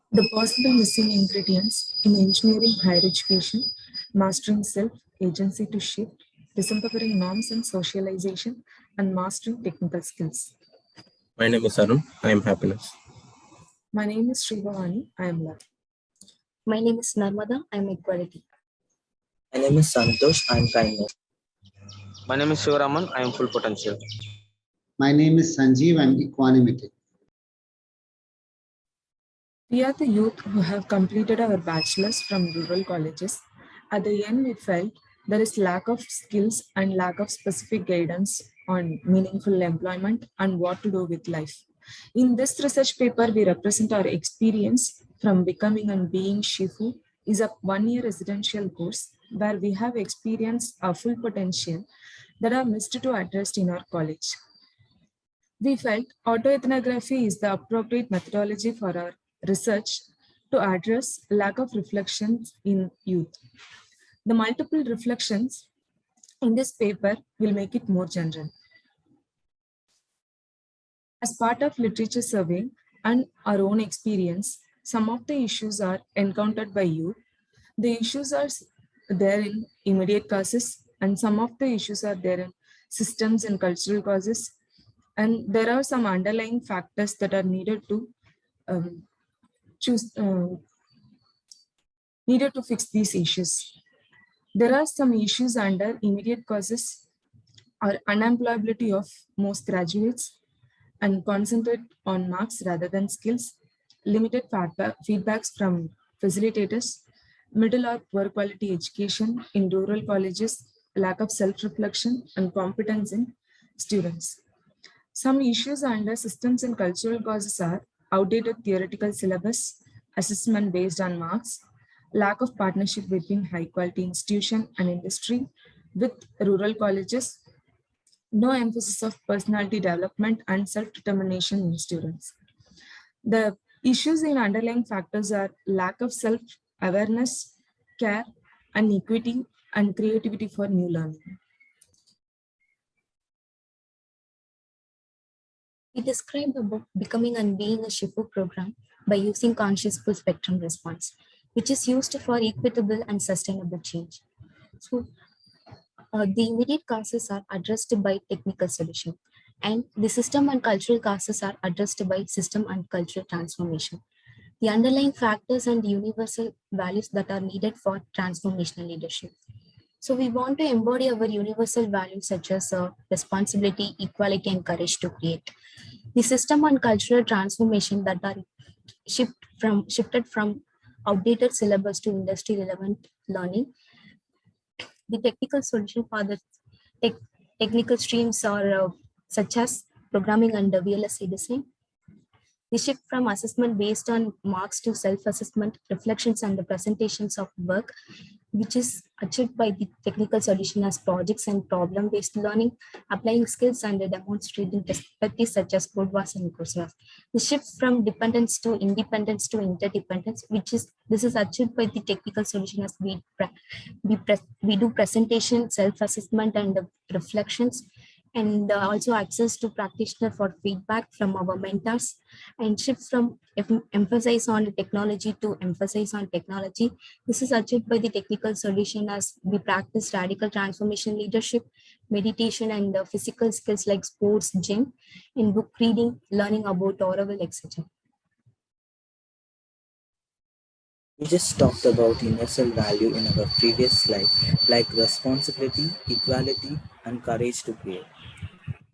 The possible missing ingredients in engineering higher education, mastering self, agency to shift, disempowering norms and socialization, and mastering technical skills. My name is Arun. I am happiness. My name is Srivani. I am love. My name is Narmada. I am equality. My name is Santosh. I am kindness. My name is Shivaraman. I am full potential. My name is Sanjeev. I am equanimity. We are the youth who have completed our bachelor's from rural colleges. At the end, we felt there is lack of skills and lack of specific guidance on meaningful employment and what to do with life. In this research paper, we represent our experience from becoming and being Shifu is a one-year residential course where we have experienced our full potential that are missed to address in our college. We felt autoethnography is the appropriate methodology for our research to address lack of reflections in youth. The multiple reflections in this paper will make it more general. As part of literature survey and our own experience, some of the issues are encountered by youth. The issues are there in immediate causes, and some of the issues are there in systems and cultural causes. And there are some underlying factors that are needed to fix these issues. There are some issues under immediate causes or unemployability of most graduates and concentrate on marks rather than skills, limited feedbacks from facilitators, middle or poor quality education in rural colleges, lack of self-reflection and competence in students. Some issues under systems and cultural causes are outdated theoretical syllabus, assessment based on marks, lack of partnership between high quality institution and industry with rural colleges, no emphasis of personality development and self-determination in students. The issues in underlying factors are lack of self-awareness, care, and equity and creativity for new learning. We describe the book Becoming and Being a Shifu program by using conscious full spectrum response, which is used for equitable and sustainable change. So the immediate causes are addressed by technical solution, and the system and cultural causes are addressed by system and cultural transformation. The underlying factors and universal values that are needed for transformational leadership. So we want to embody our universal values such as responsibility, equality, and courage to create. The system and cultural transformation that are shifted from outdated syllabus to industry relevant learning. The technical solution for the technical streams are such as programming and VLSI design. The shift from assessment based on marks to self-assessment, reflections, and the presentations of work, which is achieved by the technical solution as projects and problem-based learning, applying skills and demonstrating perspectives such as Coursera and Coursera. The shift from dependence to independence to interdependence, this is achieved by the technical solution as we do presentation, self-assessment, and reflections, and also access to practitioner for feedback from our mentors, and shift from emphasis on technology to emphasize on technology. This is achieved by the technical solution as we practice radical transformation leadership, meditation, and physical skills like sports, gym, in book reading, learning about Auroville, etc. We just talked about universal value in our previous slide, like responsibility, equality, and courage to create.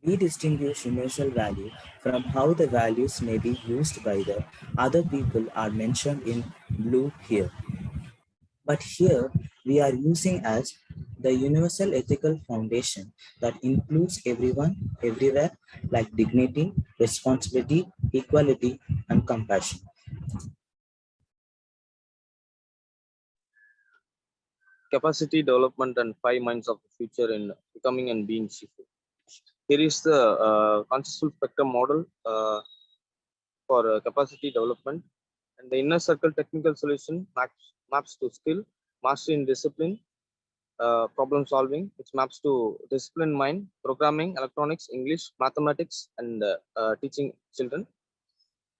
We distinguish universal value from how the values may be used by the other people are mentioned in blue here. But here we are using as the universal ethical foundation that includes everyone, everywhere, like dignity, responsibility, equality, and compassion. Capacity development and 5 minds of the future in becoming and being Shifu. Here is the conceptual spectrum model for capacity development, and the inner circle technical solution maps to skill, mastery in discipline, problem solving, which maps to discipline mind, programming, electronics, English, mathematics, and teaching children.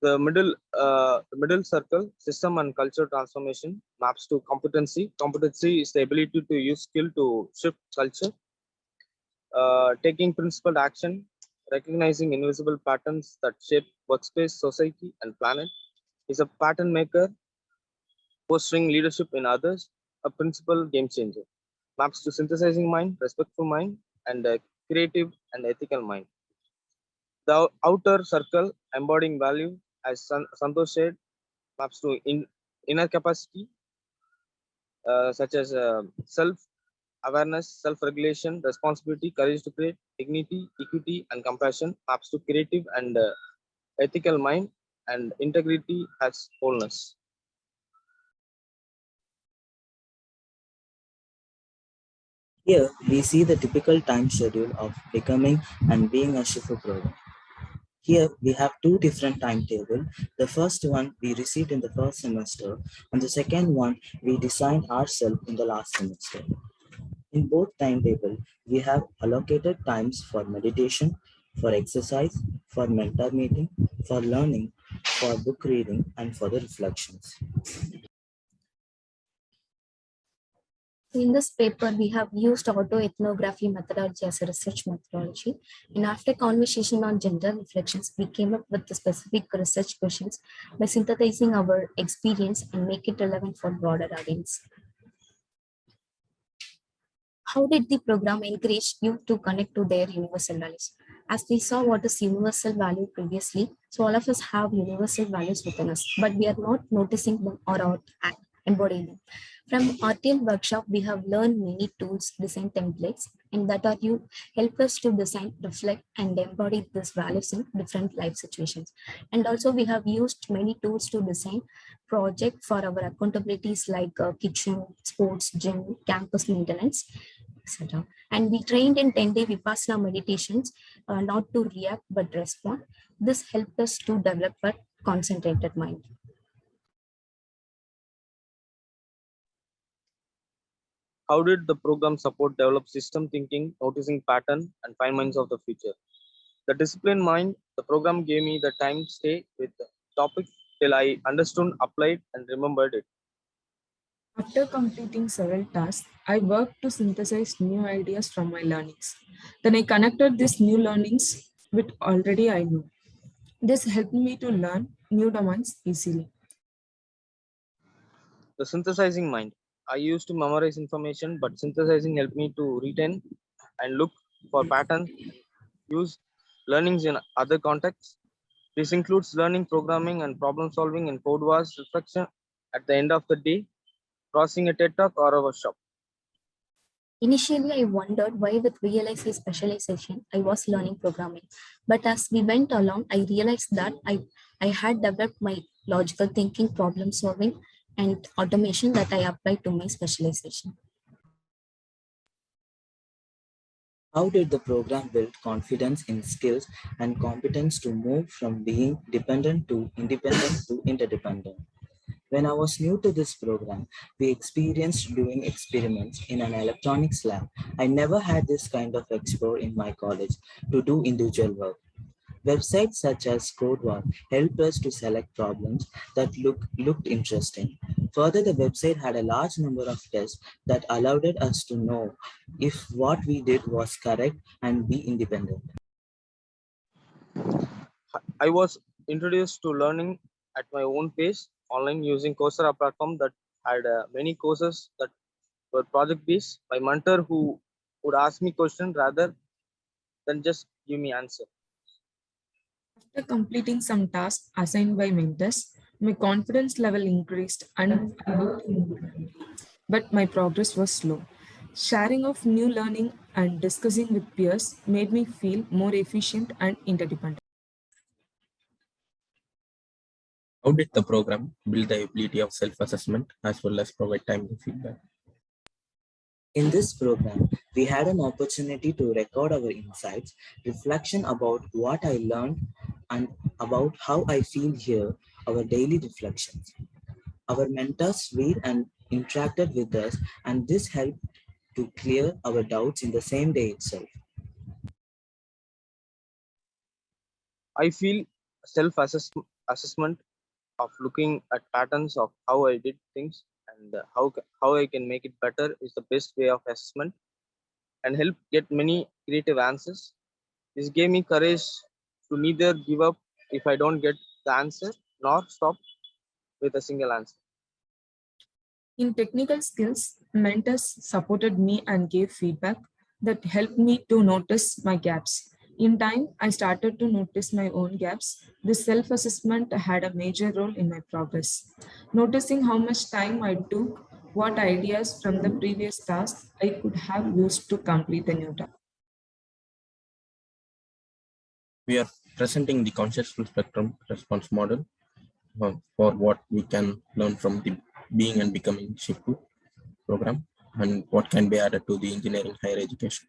The middle circle, system and culture transformation, maps to competency. Competency is the ability to use skill to shift culture. Taking principled action, recognizing invisible patterns that shape workspace, society, and planet. Is a pattern maker, fostering leadership in others, a principal game changer. Maps to synthesizing mind, respectful mind, and a creative and ethical mind. The outer circle, embodying value, as Santosh said, maps to inner capacity, such as self-awareness, self-regulation, responsibility, courage to create, dignity, equity, and compassion. Maps to creative and ethical mind, and integrity as wholeness. Here, we see the typical time schedule of becoming and being a Shifu program. Here, we have two different timetables. The first one we received in the first semester, and the second one we designed ourselves in the last semester. In both timetables, we have allocated times for meditation, for exercise, for mentor meeting, for learning, for book reading, and for the reflections. In this paper, we have used autoethnography methodology as a research methodology. And after conversation on gender reflections, we came up with the specific research questions by synthesizing our experience and make it relevant for broader audience. How did the program encourage you to connect to their universal values? As we saw what is universal value previously, so all of us have universal values within us, but we are not noticing them or embodying them. From RTL workshop, we have learned many tools, design templates, and that are you help us to design, reflect, and embody these values in different life situations. And also we have used many tools to design project for our accountabilities like kitchen, sports, gym, campus maintenance, etc. And we trained in 10-day Vipassana meditations, not to react but respond. This helped us to develop a concentrated mind. How did the program support develop system thinking, noticing pattern, and fine minds of the future? The disciplined mind, the program gave me the time to stay with the topic till I understood, applied, and remembered it. After completing several tasks, I worked to synthesize new ideas from my learnings. Then I connected these new learnings with already I knew. This helped me to learn new domains easily. The synthesizing mind. I used to memorize information, but synthesizing helped me to retain and look for patterns and use learnings in other contexts. This includes learning programming and problem solving in code wars, reflection at the end of the day, crossing a TED talk or a workshop. Initially, I wondered why with VLSI specialization, I was learning programming. But as we went along, I realized that I had developed my logical thinking, problem solving, and automation that I applied to my specialization. How did the program build confidence in skills and competence to move from being dependent to independent to interdependent? When I was new to this program, we experienced doing experiments in an electronics lab. I never had this kind of explore in my college to do individual work. Websites such as CodeWar helped us to select problems that looked interesting. Further, the website had a large number of tests that allowed us to know if what we did was correct and be independent. I was introduced to learning at my own pace online using Coursera platform that had many courses that were project based. My mentor who would ask me questions rather than just give me answer. After completing some tasks assigned by mentors, my confidence level increased and I worked independently. But my progress was slow. Sharing of new learning and discussing with peers made me feel more efficient and interdependent. How did the program build the ability of self-assessment as well as provide timely feedback? In this program, we had an opportunity to record our insights, reflection about what I learned, and about how I feel here, our daily reflections. Our mentors read and interacted with us, and this helped to clear our doubts in the same day itself. I feel assessment of looking at patterns of how I did things and how I can make it better is the best way of assessment and help get many creative answers. This gave me courage to neither give up if I don't get the answer nor stop with a single answer. In technical skills, mentors supported me and gave feedback that helped me to notice my gaps. In time, I started to notice my own gaps. This self assessment had a major role in my progress. Noticing how much time I took, what ideas from the previous task I could have used to complete the new task. We are presenting the conscious full spectrum response model for what we can learn from the being and becoming Shifu program and what can be added to the engineering higher education.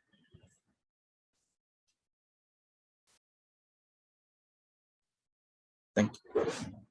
Thank you.